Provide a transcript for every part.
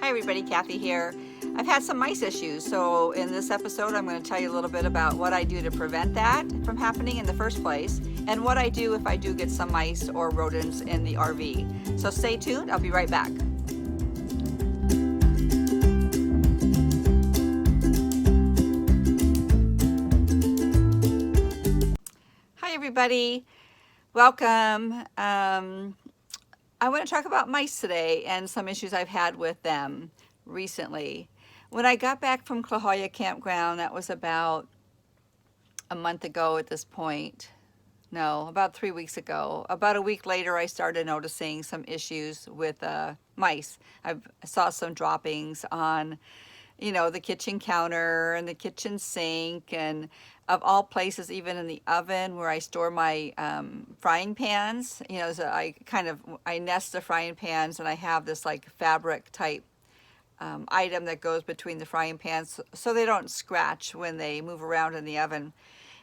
Hi everybody, Kathy here. I've had some mice issues, so in this episode I'm going to tell you a little bit about what I do to prevent that from happening in the first place, and what I do if I do get some mice or rodents in the RV. So stay tuned, I'll be right back. Hi everybody, welcome. I want to talk about mice today and some issues I've had with them recently. When I got back from La Jolla campground, that was about a month ago at this point. No, about 3 weeks ago. About a week later, I started noticing some issues with mice. I saw some droppings on, the kitchen counter and the kitchen sink, and of all places, even in the oven where I store my frying pans. So I nest the frying pans, and I have this like fabric type item that goes between the frying pans so they don't scratch when they move around in the oven.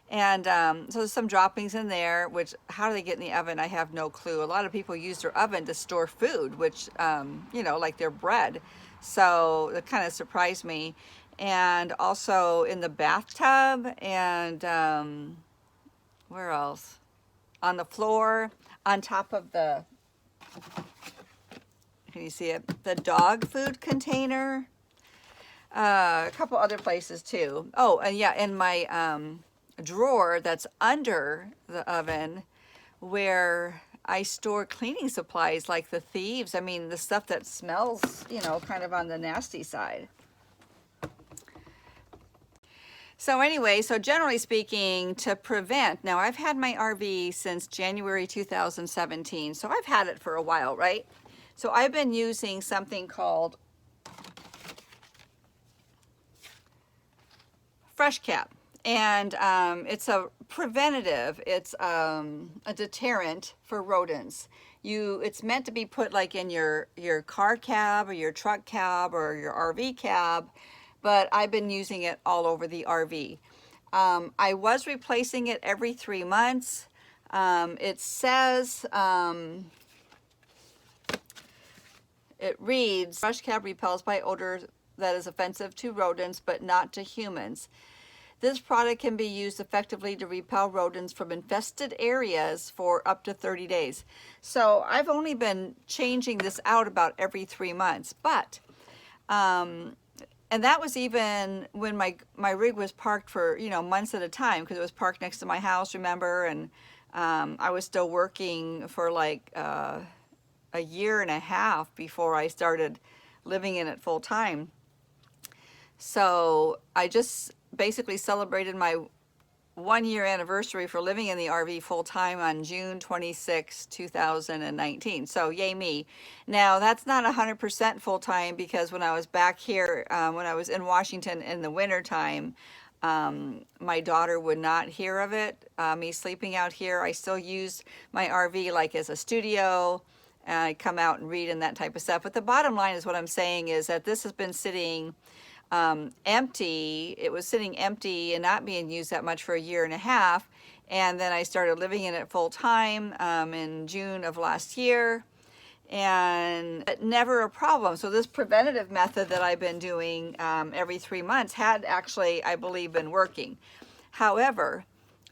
And so there's some droppings in there, which how do they get in the oven? I have no clue. A lot of people use their oven to store food, which, like their bread. So it kind of surprised me. And also in the bathtub and where else? On the floor, on top of the, can you see it? The dog food container. A couple other places too. Oh, and yeah, in my drawer that's under the oven where I store cleaning supplies like the thieves. I mean, the stuff that smells, kind of on the nasty side. So anyway, so generally speaking, to prevent, now I've had my RV since January 2017, so I've had it for a while, right? So I've been using something called Fresh Cap. And it's a preventative, it's a deterrent for rodents. It's meant to be put like in your car cab or your truck cab or your RV cab, but I've been using it all over the RV. I was replacing it every 3 months. It says, it reads, Fresh Cap repels by odor that is offensive to rodents but not to humans. This product can be used effectively to repel rodents from infested areas for up to 30 days. So I've only been changing this out about every 3 months, but, and that was even when my rig was parked for, months at a time, because it was parked next to my house, remember? And I was still working for like a year and a half before I started living in it full time. So I just basically celebrated my 1-year anniversary for living in the RV full time on June 26, 2019. So yay me. Now that's not 100% full time, because when I was back here, when I was in Washington in the winter time, my daughter would not hear of it, me sleeping out here. I still used my RV like as a studio. I come out and read and that type of stuff. But the bottom line is, what I'm saying is that this has been sitting empty. It was sitting empty and not being used that much for a year and a half. And then I started living in it full time in June of last year, and never a problem. So this preventative method that I've been doing every 3 months had actually, I believe, been working. However,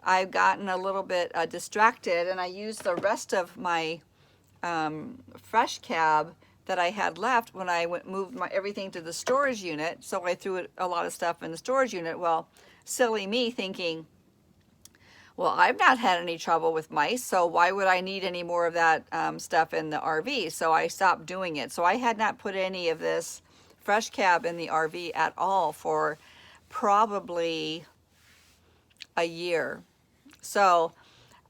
I've gotten a little bit distracted, and I used the rest of my Fresh Cab that I had left when I moved everything to the storage unit. So I threw a lot of stuff in the storage unit. Well, silly me thinking, well, I've not had any trouble with mice, so why would I need any more of that stuff in the RV? So I stopped doing it. So I had not put any of this Fresh Cab in the RV at all for probably a year. So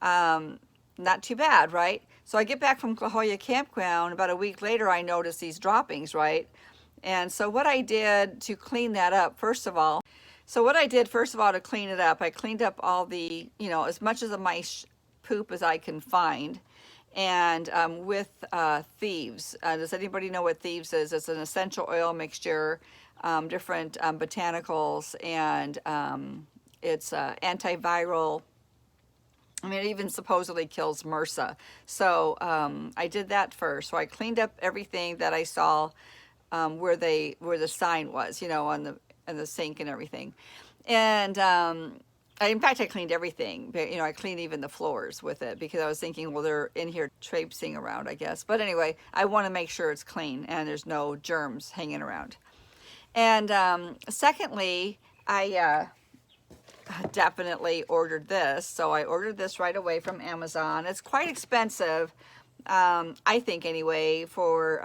not too bad, right? So I get back from La Jolla campground. About a week later, I noticed these droppings, right? And so what I did to clean that up, first of all, to clean it up, I cleaned up all the, as much of the mice poop as I can find. And with Thieves. Does anybody know what Thieves is? It's an essential oil mixture, different botanicals, and it's antiviral. I mean, it even supposedly kills MRSA. So I did that first. So I cleaned up everything that I saw where the sign was, you know, on the sink and everything. And in fact, I cleaned everything. But, you know, I cleaned even the floors with it because I was thinking, well, they're in here traipsing around, I guess. But anyway, I want to make sure it's clean and there's no germs hanging around. And secondly, I definitely ordered this. So I ordered this right away from Amazon. It's quite expensive, I think anyway, for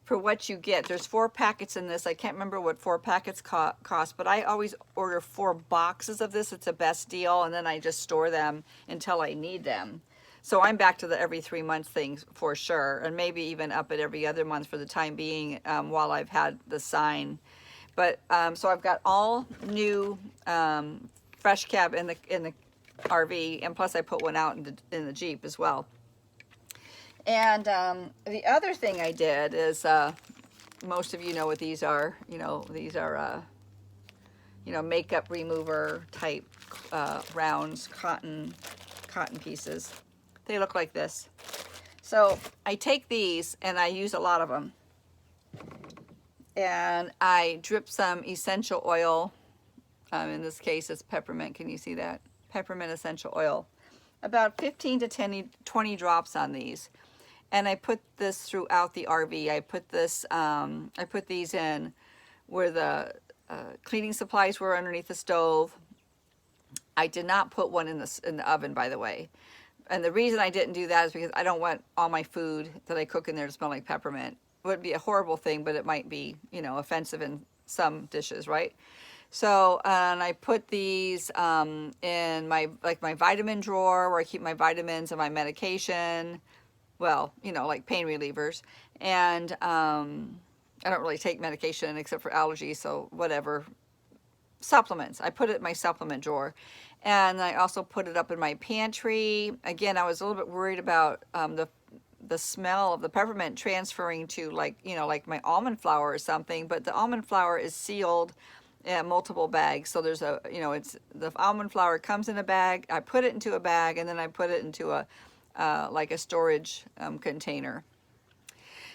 what you get. There's 4 packets in this. I can't remember what 4 packets cost, but I always order 4 boxes of this. It's the best deal, and then I just store them until I need them. So I'm back to the every 3 months thing for sure, and maybe even up at every other month for the time being, while I've had the sign. But so I've got all new fresh cab in the RV, and plus I put one out in the Jeep as well. And the other thing I did is, most of you know what these are. You know, these are, you know, makeup remover type rounds, cotton pieces. They look like this. So I take these and I use a lot of them. And I drip some essential oil. In this case, it's peppermint. Can you see that? Peppermint essential oil. About 15 to 20 drops on these. And I put this throughout the RV. I put these in where the cleaning supplies were underneath the stove. I did not put one in the oven, by the way. And the reason I didn't do that is because I don't want all my food that I cook in there to smell like peppermint. It would be a horrible thing, but it might be, you know, offensive in some dishes, right? So, and I put these in my vitamin drawer where I keep my vitamins and my medication. Well, you know, like pain relievers. And I don't really take medication except for allergies, so whatever. Supplements. I put it in my supplement drawer. And I also put it up in my pantry. Again, I was a little bit worried about the smell of the peppermint transferring to, like, you know, like my almond flour or something. But the almond flour is sealed in multiple bags. So there's a, you know, it's the almond flour comes in a bag. I put it into a bag, and then I put it into a like a storage container.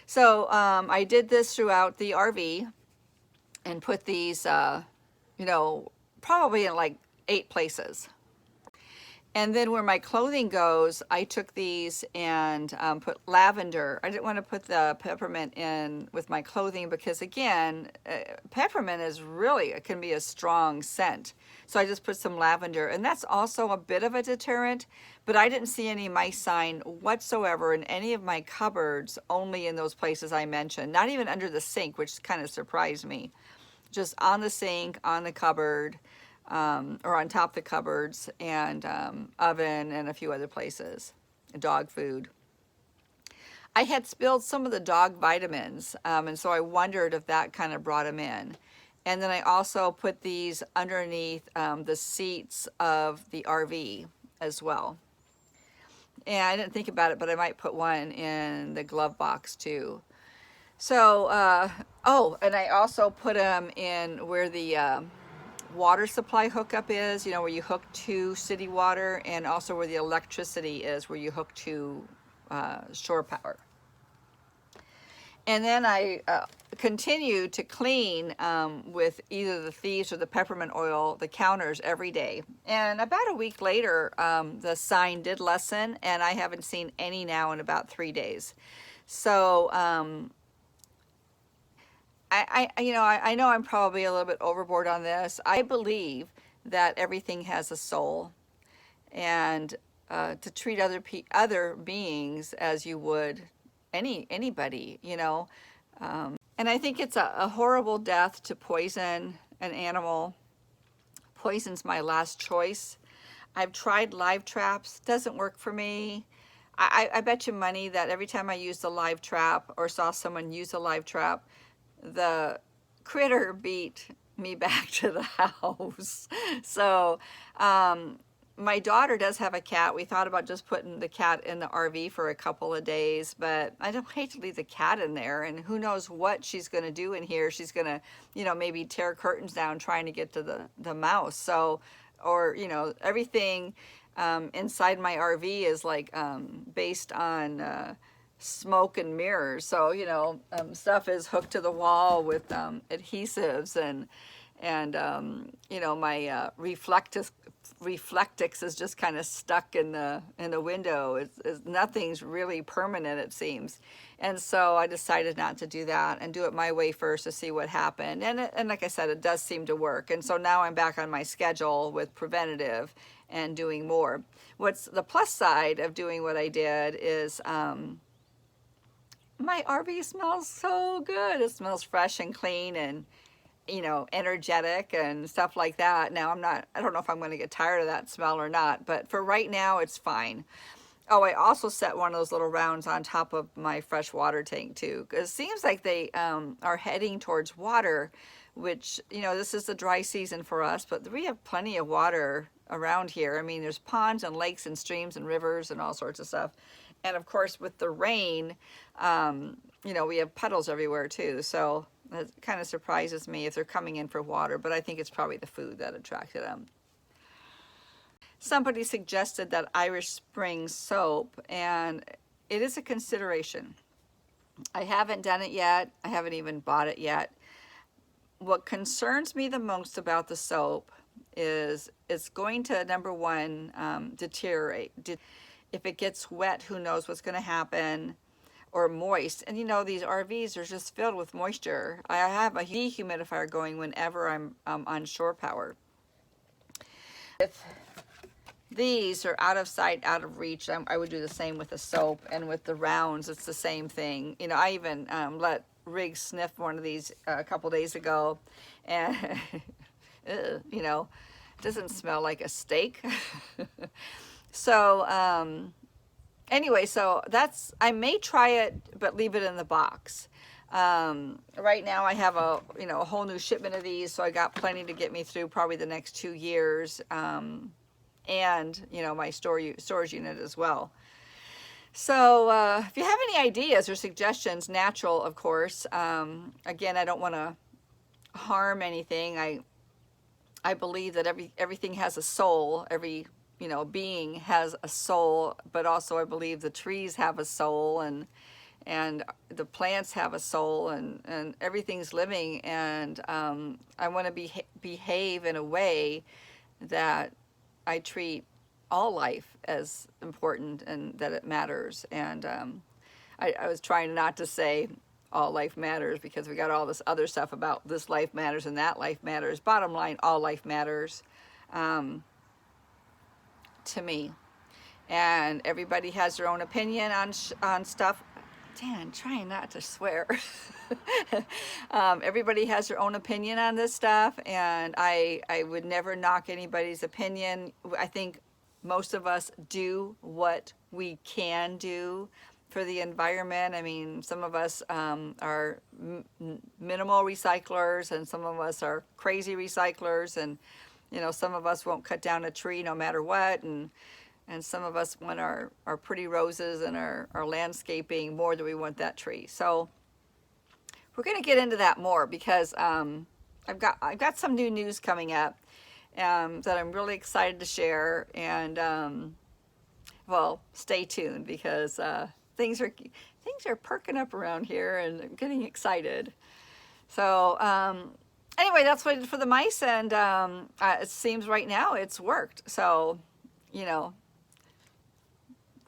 So I did this throughout the RV and put these, you know, probably in like 8 places. And then where my clothing goes, I took these and put lavender. I didn't want to put the peppermint in with my clothing because, again, peppermint is really, it can be a strong scent. So I just put some lavender, and that's also a bit of a deterrent, but I didn't see any mice sign whatsoever in any of my cupboards, only in those places I mentioned. Not even under the sink, which kind of surprised me. Just on the sink, on the cupboard, or on top of the cupboards, and oven, and a few other places. Dog food. I had spilled some of the dog vitamins, and so I wondered if that kind of brought them in. And then I also put these underneath the seats of the RV as well. And I didn't think about it, but I might put one in the glove box too. So, oh, and I also put them in where the water supply hookup is, you know, where you hook to city water, and also where the electricity is, where you hook to shore power. And then I continue to clean with either the thieves or the peppermint oil the counters every day. And about a week later, the sign did lessen, and I haven't seen any now in about 3 days. So I know I'm probably a little bit overboard on this. I believe that everything has a soul, and to treat other beings as you would anybody, you know. And I think it's a horrible death to poison an animal. Poison's my last choice. I've tried live traps, doesn't work for me. I bet you money that every time I used a live trap or saw someone use a live trap, the critter beat me back to the house. So my daughter does have a cat. We thought about just putting the cat in the RV for a couple of days, but I don't hate to leave the cat in there, and who knows what she's going to do in here. She's going to, you know, maybe tear curtains down trying to get to the mouse. So, or, you know, everything inside my RV is like based on smoke and mirrors. So, stuff is hooked to the wall with adhesives, and my reflectix is just kind of stuck in the window. Nothing's really permanent, it seems. And so I decided not to do that and do it my way first to see what happened. And like I said, it does seem to work. And so now I'm back on my schedule with preventative and doing more. What's the plus side of doing what I did is my RV smells so good. It smells fresh and clean and energetic and stuff like that. Now I don't know if I'm going to get tired of that smell or not, but for right now it's fine. Oh, I also set one of those little rounds on top of my fresh water tank too, because it seems like they are heading towards water, which, this is the dry season for us, but we have plenty of water around here. I mean, there's ponds and lakes and streams and rivers and all sorts of stuff. And of course, with the rain, we have puddles everywhere too. So it kind of surprises me if they're coming in for water, but I think it's probably the food that attracted them. Somebody suggested that Irish Spring soap, and it is a consideration. I haven't done it yet. I haven't even bought it yet. What concerns me the most about the soap is it's going to, number one, deteriorate. If it gets wet, who knows what's going to happen, or moist. And these RVs are just filled with moisture. I have a dehumidifier going whenever I'm on shore power. If these are out of sight, out of reach, I would do the same with the soap, and with the rounds, it's the same thing. I even let Riggs sniff one of these a couple days ago, and it doesn't smell like a steak. So anyway, so I may try it, but leave it in the box. Right now I have a whole new shipment of these, so I got plenty to get me through probably the next 2 years. And my storage unit as well. So if you have any ideas or suggestions, natural, of course. Again, I don't want to harm anything. I believe that everything has a soul. Every being has a soul, but also I believe the trees have a soul, and the plants have a soul, and everything's living. And I want to behave in a way that I treat all life as important and that it matters. And I was trying not to say all life matters, because we got all this other stuff about this life matters and that life matters. Bottom line, all life matters to me. And everybody has their own opinion on stuff. Dan, trying not to swear. Everybody has their own opinion on this stuff, and I would never knock anybody's opinion. I think most of us do what we can do for the environment. I mean, some of us are minimal recyclers, and some of us are crazy recyclers, and some of us won't cut down a tree no matter what, and some of us want our pretty roses and our landscaping more than we want that tree. So we're going to get into that more, because I've got some new news coming up that I'm really excited to share. And well, stay tuned, because things are perking up around here, and I'm getting excited. So anyway, that's what I did for the mice, and it seems right now it's worked. So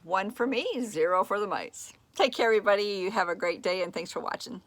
1 for me, 0 for the mice. Take care, everybody. You have a great day, and thanks for watching.